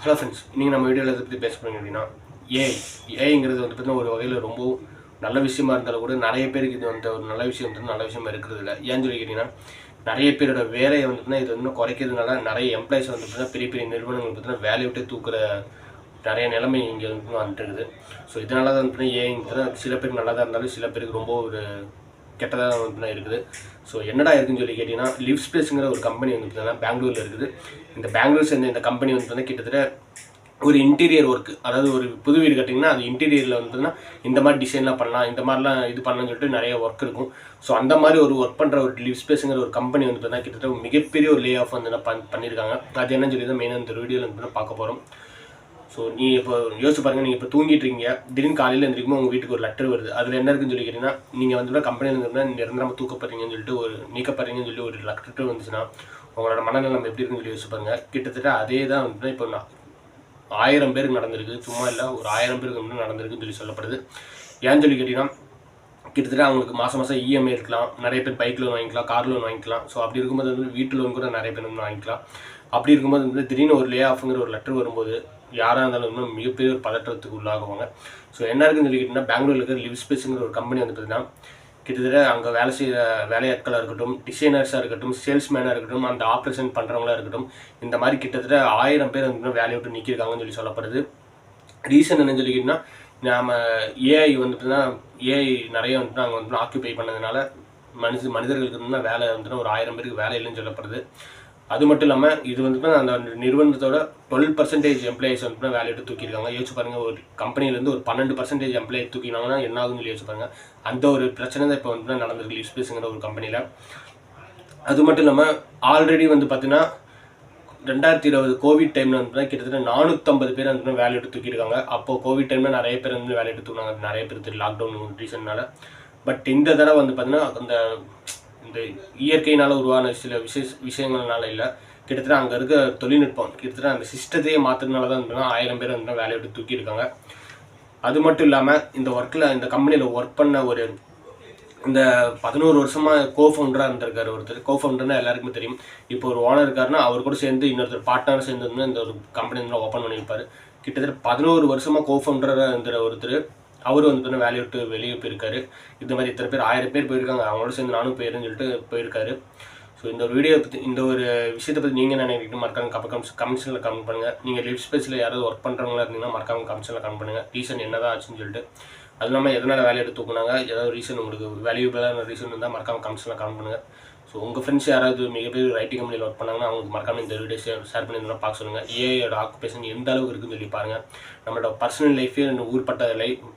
Hello friends, இன்றைக்கி நம்ம வீடியோவில் எதை பற்றி பேச போகிறோம் அப்படின்னா ஏஐங்கிறது வந்து பார்த்திங்கன்னா ஒரு வகையில் ரொம்ப நல்ல விஷயமா இருந்தாலும் கூட நிறைய பேருக்கு இது வந்து ஒரு நல்ல விஷயமா இருக்கிறது இல்லை. ஏன்னு சொல்லி கேட்டிங்கன்னா, நிறைய பேரோட வேலையை வந்து பார்த்திங்கன்னா இது வந்து குறைக்கிறதுனால நிறைய எம்ப்ளாயிஸ் வந்து பார்த்திங்கன்னா பெரிய பெரிய நிறுவனங்கள் பார்த்திங்கன்னா வேலையை விட்டு தூக்குற நிறைய நிலைமை இங்கே வந்து வந்துட்டு இருக்குது. ஸோ இதனால தான் வந்து ஏஐங்கிறது சில பேருக்கு நல்லதாக இருந்தாலும் சில பேருக்கு ரொம்ப ஒரு கெட்டதாக வந்து இருக்குது. ஸோ என்னடா இருக்குன்னு சொல்லி கேட்டிங்கன்னா, லிவ் ஸ்பேஸுங்கிற ஒரு கம்பெனி வந்து பார்த்தீங்கன்னா பெங்களூரில் இருக்குது. இந்த பெங்களூர் சேர்ந்த இந்த கம்பெனி வந்து பார்த்தீங்கன்னா கிட்டத்தட்ட ஒரு இன்டீரியர் ஒர்க்கு, அதாவது ஒரு புது வீடு கட்டிங்கன்னா அது இன்டீரியரில் வந்து பார்த்தீங்கன்னா இந்த மாதிரி டிசைன்லாம் பண்ணலாம், இந்த மாதிரிலாம் இது பண்ணலாம்னு சொல்லிட்டு நிறைய ஒர்க் இருக்கும். ஸோ அந்த மாதிரி ஒரு ஒர்க் பண்ணுற ஒரு லிவ் ஸ்பேஸுங்கிற ஒரு கம்பெனி வந்து பார்த்தீங்கன்னா கிட்டத்தட்ட மிகப்பெரிய ஒரு லே ஆஃப் வந்து பண்ணியிருக்காங்க. அது என்னன்னு சொல்லி தான் மெயினாக இந்த வீடியோவில் வந்து பார்க்க போகிறோம். ஸோ நீ இப்போ யோசிச்சு பாருங்கள், நீங்கள் இப்போ தூங்கிட்டு இருக்கீங்க, திடீர்னு காலையில் எழுந்திரிக்கும்போது உங்கள் வீட்டுக்கு ஒரு லெட்டர் வருது. அதில் என்ன இருக்குன்னு சொல்லி கேட்டிங்கன்னா, நீங்கள் வந்து கம்பெனியில் இருந்து நிரந்தரமாக தூக்கப்படுறீங்கன்னு சொல்லிட்டு ஒரு நீக்கப்படுறீங்கன்னு சொல்லி ஒரு லெட்டர் வந்துச்சுன்னா உங்களோட மனநிலை எப்படி இருக்குன்னு சொல்லி யோசிச்சு பாருங்கள். கிட்டத்தட்ட அதே தான் வந்து இப்போ 1000 பேருக்கு நடந்திருக்கு, சும்மா இல்லை ஒரு 1000 பேருக்கு வந்து நடந்திருக்குன்னு சொல்லி சொல்லப்படுது. ஏன்னு சொல்லி கேட்டிங்கன்னா, கிட்டத்தட்ட அவங்களுக்கு மாதம் மாதம் இஎம்ஐ இருக்கலாம், நிறைய பேர் பைக் லோன் வாங்கிக்கலாம், கார் லோன் வாங்கிக்கலாம். ஸோ அப்படி இருக்கும்போது வந்து வீட்டு லோன் கூட நிறைய பேர் வந்து வாங்கிக்கலாம். அப்படி இருக்கும்போது வந்து திடீர்னு ஒரு லே ஆஃப்ங்கிற ஒரு லெட்டர் வரும்போது யாராக இருந்தாலும் இன்னும் மிகப்பெரிய ஒரு பதற்றத்துக்கு உள்ளாகுவாங்க. ஸோ என்ன இருக்குன்னு சொல்லி கேட்டிங்கன்னா, பெங்களூரில் இருக்கிற லிவ் ஸ்பேஸுங்கிற ஒரு கம்பெனி வந்து பார்த்தீங்கன்னா கிட்டத்தட்ட அங்கே வேலை செய்கிற வேலையாட்களாக இருக்கட்டும், டிசைனர்ஸாக இருக்கட்டும், சேல்ஸ்மேனாக இருக்கட்டும், அந்த ஆப்ரேஷன் பண்ணுறவங்களா இருக்கட்டும், இந்த மாதிரி கிட்டத்தட்ட 1000 பேர் வந்து வேலையை விட்டு நிற்கிருக்காங்கன்னு சொல்லி சொல்லப்படுது. ரீசன் என்னன்னு சொல்லி கேட்டிங்கன்னா, நாம் ஏஐ வந்து பார்த்தீங்கன்னா ஏஐ நிறைய வந்து நாங்கள் வந்து ஆக்குபை பண்ணதுனால மனிதர்களுக்கு வந்து வேலை வந்துன்னா ஒரு 1000 பேருக்கு வேலை இல்லைன்னு சொல்லப்படுது. அது மட்டும் இல்லாமல் இது வந்து அந்த நிறுவனத்தோட 12% எம்ப்ளாயிஸ் வந்து வேலையை விட்டு தூக்கியிருக்காங்க. யோசிச்சு பாருங்கள், ஒரு கம்பெனிலேருந்து ஒரு 12% எம்ப்ளாயி தூக்கினாங்கன்னா என்ன ஆகுன்னு சொல்லி யோசிச்சு பாருங்கள். அந்த ஒரு பிரச்சனை தான் இப்போ வந்து நடந்திருக்கு லிவ் ஸ்பேஸுங்கிற ஒரு கம்பெனியில். அது மட்டும் இல்லாமல் ஆல்ரெடி வந்து பார்த்தீங்கன்னா 2020 கோவிட் டைமில் வந்து கிட்டத்தட்ட 450 பேர் வந்து வேலையை விட்டு தூக்கியிருக்காங்க. அப்போது கோவிட் டைமில் நிறைய பேர் வந்து வேலையை எடுத்து தூக்கினாங்க, நிறைய பேர் லாக்டவுன் ரீசன்னால. பட் இந்த தடவை வந்து பார்த்தீங்கன்னா அந்த இந்த இயற்கையினால் உருவான சில விஷயங்கள்னால இல்லை, கிட்டத்தட்ட அங்கே இருக்க தொழில்நுட்பம் கிட்டத்தட்ட அந்த சிஸ்டத்தையே மாற்றுறதுனால தான் வந்து 1000 பேர் வந்து வேலையை விட்டு தூக்கியிருக்காங்க. அது மட்டும் இல்லாமல் இந்த ஒர்க்கில் இந்த கம்பெனியில் ஒர்க் பண்ண ஒரு இந்த 11 வருஷமாக கோஃபவுண்டராக இருந்திருக்காரு ஒருத்தர். கோஃபவுண்டர்னா எல்லாருக்குமே தெரியும். இப்போ ஒரு ஓனர் இருக்காருன்னா அவர் கூட சேர்ந்து இன்னொருத்தர் பார்ட்னர் சேர்ந்து வந்து இந்த ஒரு கம்பெனி வந்து ஓப்பன் பண்ணியிருப்பார். கிட்டத்தட்ட 11 வருஷமாக கோஃபவுண்டராக இருந்த ஒருத்தர் அவர் வந்து வேலையை விட்டு வெளியே போயிருக்காரு. இந்த மாதிரி இத்தனை பேர் 1000 பேர் போயிருக்காங்க, அவங்களோட சேர்ந்து நானும் போயிருன்னு சொல்லிட்டு போயிருக்காரு. ஸோ இந்த ஒரு வீடியோ பற்றி, இந்த ஒரு விஷயத்தை பற்றி நீங்கள் என்ன நினைக்கிறீங்க மறக்காம கமெண்ட்ஸில் கமெண்ட் பண்ணுங்கள். நீங்கள் லிவ் ஸ்பேஸில் யாராவது ஒர்க் பண்ணுறவங்களா இருந்தீங்கன்னா மறக்காம கமெண்ட்ஸில் கமெண்ட் பண்ணுங்கள். ரீசன் என்ன தான் ஆச்சுன்னு சொல்லிட்டு, அது இல்லாமல் எதனால் வேலையை எடுத்து தூக்குனாங்க, ஏதாவது ரீசன் உங்களுக்கு வேல்யூபிளான ரீசன் இருந்தால் மறக்காம கமெண்ட்ஸில் கமெண்ட் பண்ணுங்கள். ஸோ உங்கள் ஃப்ரெண்ட்ஸ் யாராவது மிகப்பெரிய ஐடி கம்பெனியில் ஒர்க் பண்ணாங்கன்னா அவங்களுக்கு மறக்காம இந்த வீடியோ ஷேர் பண்ணியிருந்தா பார்க்க சொல்லுங்கள். ஏஐயோட ஆக்குபேஷன் எந்த அளவுக்கு இருக்குன்னு சொல்லி பாருங்கள். நம்மளோட பர்சனல் லைஃபே ஊர்பட்ட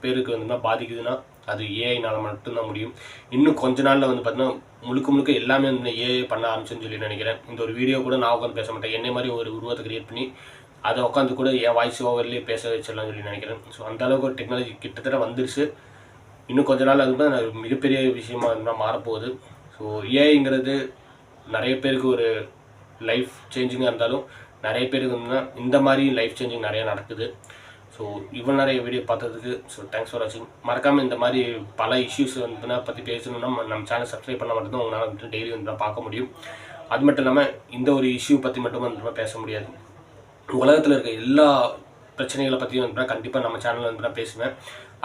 பேருக்கு வந்து பாதிக்குதுன்னா அது ஏஐனால் மட்டும்தான் முடியும். இன்னும் கொஞ்ச நாளில் வந்து பார்த்தீங்கன்னா முழுக்க எல்லாமே வந்து ஏஐ பண்ண ஆரம்பிச்சுன்னு சொல்லி நினைக்கிறேன். இந்த ஒரு வீடியோ கூட நான் உட்காந்து பேச மாட்டேன், என்னை மாதிரி ஒரு உருவத்தை கிரியேட் பண்ணி அதை உட்காந்து கூட என் வாய்ஸ் ஓவர்லேயே பேச வச்சிடலாம்னு சொல்லி நினைக்கிறேன். ஸோ அந்தளவுக்கு ஒரு டெக்னாலஜி கிட்டத்தட்ட வந்துருச்சு. இன்னும் கொஞ்ச நாள் அது தான் மிகப்பெரிய விஷயமா இருந்தால் மாறப்போகுது. ஸோ ஏஐங்கிறது நிறைய பேருக்கு ஒரு லைஃப் சேஞ்சிங்காக இருந்தாலும் நிறைய பேருக்கு வந்து இந்த மாதிரி லைஃப் சேஞ்சிங் நிறையா நடக்குது. ஸோ இவ்வளோ நிறைய வீடியோ பார்த்ததுக்கு தேங்க்ஸ் ஃபார் வாட்சிங். மறக்காமல் இந்த மாதிரி பல இஷ்யூஸ் வந்து பற்றி பேசணுன்னா நம்ம சேனல் சப்ஸ்கிரைப் பண்ண மட்டும்தான் உங்களால் வந்து டெய்லி வந்து பார்க்க முடியும். அது மட்டும் இல்லாமல் இந்த ஒரு இஷ்யூ பற்றி மட்டும் வந்து பேச முடியாது, உலகத்தில் இருக்க எல்லா பிரச்சனைகளை பற்றியும் வந்து கண்டிப்பாக நம்ம சேனலில் வந்து நான் பேசுவேன்.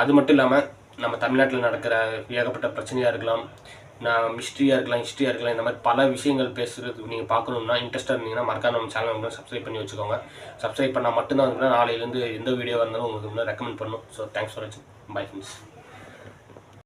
அது மட்டும் இல்லாமல் நம்ம தமிழ்நாட்டில் நடக்கிற ஏகப்பட்ட பிரச்சனையாக இருக்கலாம், ஹிஸ்ட்ரியாக இருக்கலாம், இந்த மாதிரி பல விஷயங்கள் பேசுகிறதுக்கு நீங்கள் பார்க்கணுன்னா இன்ட்ரெஸ்ட்டாக இருந்தீங்கன்னா மறக்காம நம்ம சேனல் வந்து சப்ஸ்கிரைப் பண்ணி வச்சுக்கோங்க. சப்ஸ்கிரைப் பண்ணால் மட்டும்தான் வந்து நாளையிலேருந்து எந்த வீடியோ வந்தாலும் உங்களுக்கு வந்து ரெக்கமெண்ட் பண்ணும். ஸோ தேங்க்ஸ் ஃபார் வாட்சிங். Bye friends.